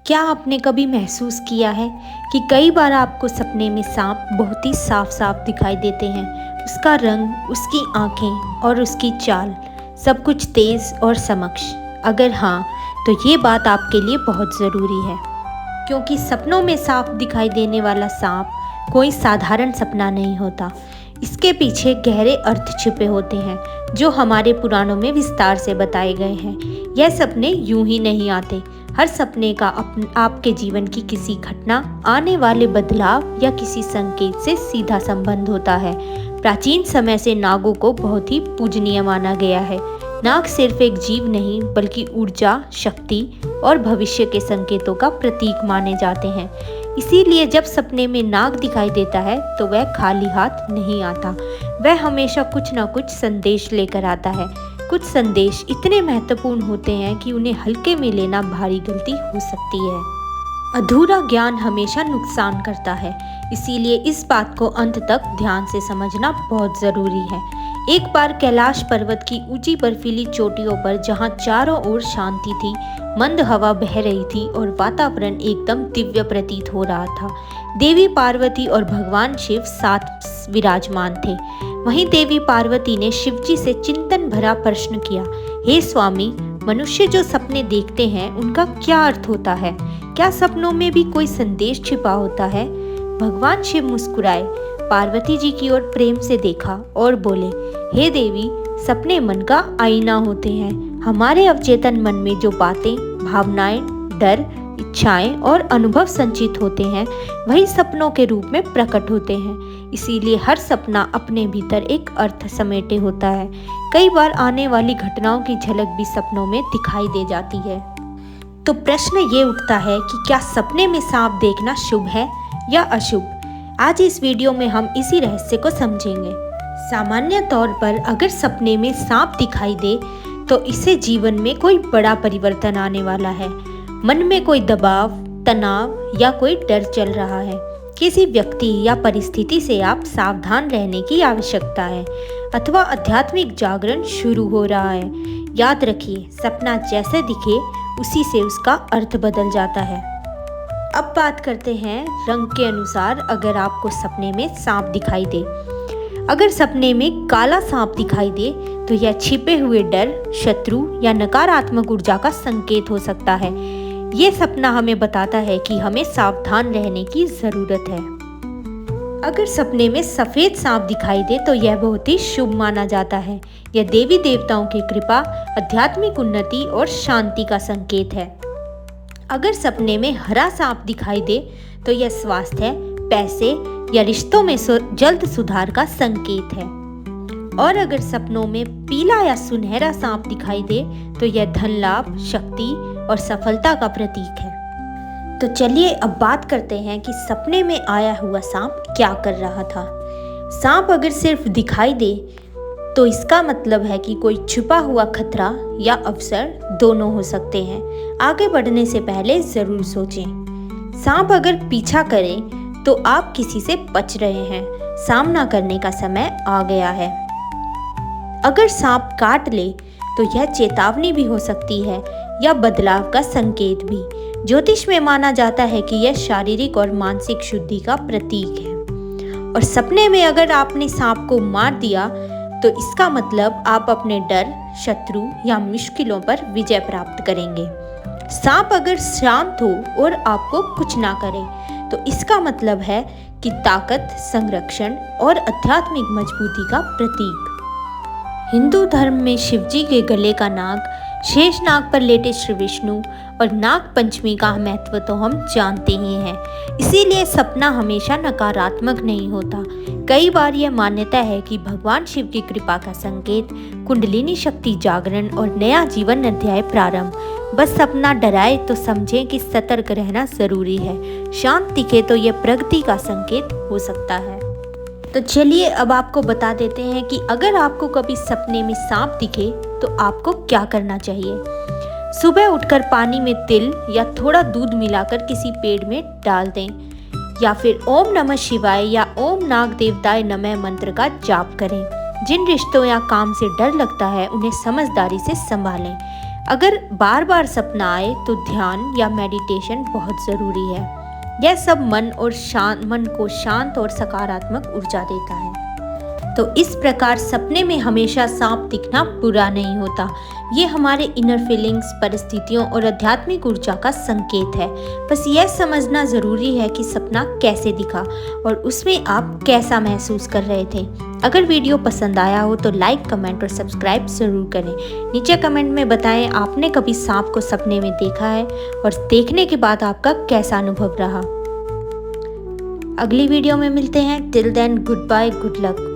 क्या आपने कभी महसूस किया है कि कई बार आपको सपने में सांप बहुत ही साफ साफ दिखाई देते हैं। उसका रंग, उसकी आंखें और उसकी चाल, सब कुछ तेज और समक्ष। अगर हाँ, तो ये बात आपके लिए बहुत ज़रूरी है, क्योंकि सपनों में साफ दिखाई देने वाला सांप कोई साधारण सपना नहीं होता। इसके पीछे गहरे अर्थ छिपे होते हैं जो हमारे पुराणों में विस्तार से बताए गए हैं। यह सपने यूं ही नहीं आते। हर सपने का आपके जीवन की किसी घटना, आने वाले बदलाव या किसी संकेत से सीधा संबंध होता है। प्राचीन समय से नागों को बहुत ही पूजनीय माना गया है। नाग सिर्फ एक जीव नहीं, बल्कि ऊर्जा, शक्ति और भविष्य के संकेतों का प्रतीक माने जाते हैं। इसीलिए जब सपने में नाग दिखाई देता है तो वह खाली हाथ नहीं आता। वह हमेशा कुछ न कुछ संदेश लेकर आता है। कुछ संदेश इतने महत्वपूर्ण होते हैं कि उन्हें हल्के में लेना भारी गलती हो सकती है। अधूरा ज्ञान हमेशा नुकसान करता है, इसीलिए इस बात को अंत तक ध्यान से समझना बहुत ज़रूरी है। एक बार कैलाश पर्वत की ऊंची बर्फीली चोटियों पर, जहां चारों ओर शांति थी, मंद हवा बह रही थी और वातावरण एकदम दिव्य प्रतीत हो रहा था, देवी पार्वती और भगवान शिव साथ विराजमान थे। वहीं देवी पार्वती ने शिवजी से चिंतन भरा प्रश्न किया, हे स्वामी, मनुष्य जो सपने देखते हैं उनका क्या अर्थ होता है? क्या सपनों में भी कोई संदेश छिपा होता है? भगवान शिव मुस्कुराए, पार्वती जी की ओर प्रेम से देखा और बोले, हे देवी, सपने मन का आईना होते हैं। हमारे अवचेतन मन में जो बातें, भावनाएं, डर, इच्छाएं और अनुभव संचित होते हैं, वही सपनों के रूप में प्रकट होते हैं। इसीलिए हर सपना अपने भीतर एक अर्थ समेटे होता है। कई बार आने वाली घटनाओं की झलक भी सपनों में दिखाई दे जाती है। तो प्रश्न ये उठता है कि क्या सपने में सांप देखना शुभ है या अशुभ? आज इस वीडियो में हम इसी रहस्य को समझेंगे। सामान्य तौर पर अगर सपने में सांप दिखाई दे तो इससे जीवन में कोई बड़ा परिवर्तन आने वाला है। मन में कोई दबाव, तनाव या कोई डर चल रहा है। किसी व्यक्ति या परिस्थिति से आप सावधान रहने की आवश्यकता है, अथवा आध्यात्मिक जागरण शुरू हो रहा है। याद रखिए, सपना जैसे दिखे उसी से उसका अर्थ बदल जाता है। अब बात करते हैं रंग के अनुसार। अगर आपको सपने में सांप दिखाई दे, अगर सपने में काला सांप दिखाई दे तो यह छिपे हुए डर, शत्रु या नकारात्मक ऊर्जा का संकेत हो सकता है। ये सपना हमें बताता है कि हमें सावधान रहने की जरूरत है। अगर सपने में सफेद सांप दिखाई दे तो यह बहुत ही शुभ माना जाता है। यह देवी देवताओं की कृपा, आध्यात्मिक उन्नति और शांति का संकेत है। अगर सपने में हरा सांप दिखाई दे तो यह स्वास्थ्य, पैसे या रिश्तों में जल्द सुधार का संकेत है। और अगर सपनों में पीला या सुनहरा सांप दिखाई दे तो यह धन लाभ, शक्ति और सफलता का प्रतीक है। तो चलिए अब बात करते हैं कि सपने में आया हुआ सांप क्या कर रहा था। सांप अगर सिर्फ दिखाई दे तो इसका मतलब है कि कोई छुपा हुआ खतरा या अवसर दोनों हो सकते हैं। आगे बढ़ने से पहले जरूर सोचें। सांप अगर पीछा करे तो आप किसी से बच रहे हैं, सामना करने का समय आ गया है। अगर सांप काट ले तो यह चेतावनी भी हो सकती है या बदलाव का संकेत भी। ज्योतिष में माना जाता है कि यह शारीरिक और मानसिक शुद्धि का प्रतीक है। और सपने में अगर आपने सांप को मार दिया तो इसका मतलब आप अपने डर, शत्रु या मुश्किलों पर विजय प्राप्त करेंगे। सांप अगर शांत हो और आपको कुछ ना करे तो इसका मतलब है कि ताकत, संरक्षण और आध्यात्मिक मजबूती का प्रतीक। हिंदू धर्म में शिवजी के गले का नाग, शेष नाग पर लेटे श्री विष्णु और नाग पंचमी का महत्व तो हम जानते ही हैं। इसीलिए सपना हमेशा नकारात्मक नहीं होता। कई बार यह मान्यता है कि भगवान शिव की कृपा का संकेत, कुंडलिनी शक्ति जागरण और नया जीवन अध्याय प्रारंभ। बस सपना डराए तो समझें कि सतर्क रहना जरूरी है। शांत दिखे तो यह प्रगति का संकेत हो सकता है। तो चलिए अब आपको बता देते हैं कि अगर आपको कभी सपने में सांप दिखे तो आपको क्या करना चाहिए। सुबह उठकर पानी में तिल या थोड़ा दूध मिलाकर किसी पेड़ में डाल दें, या फिर ओम नमः शिवाय या ओम नाग देवताय नमः मंत्र का जाप करें। जिन रिश्तों या काम से डर लगता है उन्हें समझदारी से संभालें। अगर बार बार सपना आए तो ध्यान या मेडिटेशन बहुत ज़रूरी है। यह सब मन को शांत और सकारात्मक ऊर्जा देता है। तो इस प्रकार सपने में हमेशा सांप दिखना बुरा नहीं होता। ये हमारे इनर फीलिंग्स, परिस्थितियों और आध्यात्मिक ऊर्जा का संकेत है। बस यह समझना ज़रूरी है कि सपना कैसे दिखा और उसमें आप कैसा महसूस कर रहे थे। अगर वीडियो पसंद आया हो तो लाइक, कमेंट और सब्सक्राइब ज़रूर करें। नीचे कमेंट में बताएं आपने कभी सांप को सपने में देखा है और देखने के बाद आपका कैसा अनुभव रहा। अगली वीडियो में मिलते हैं। Till then, good bye, good luck.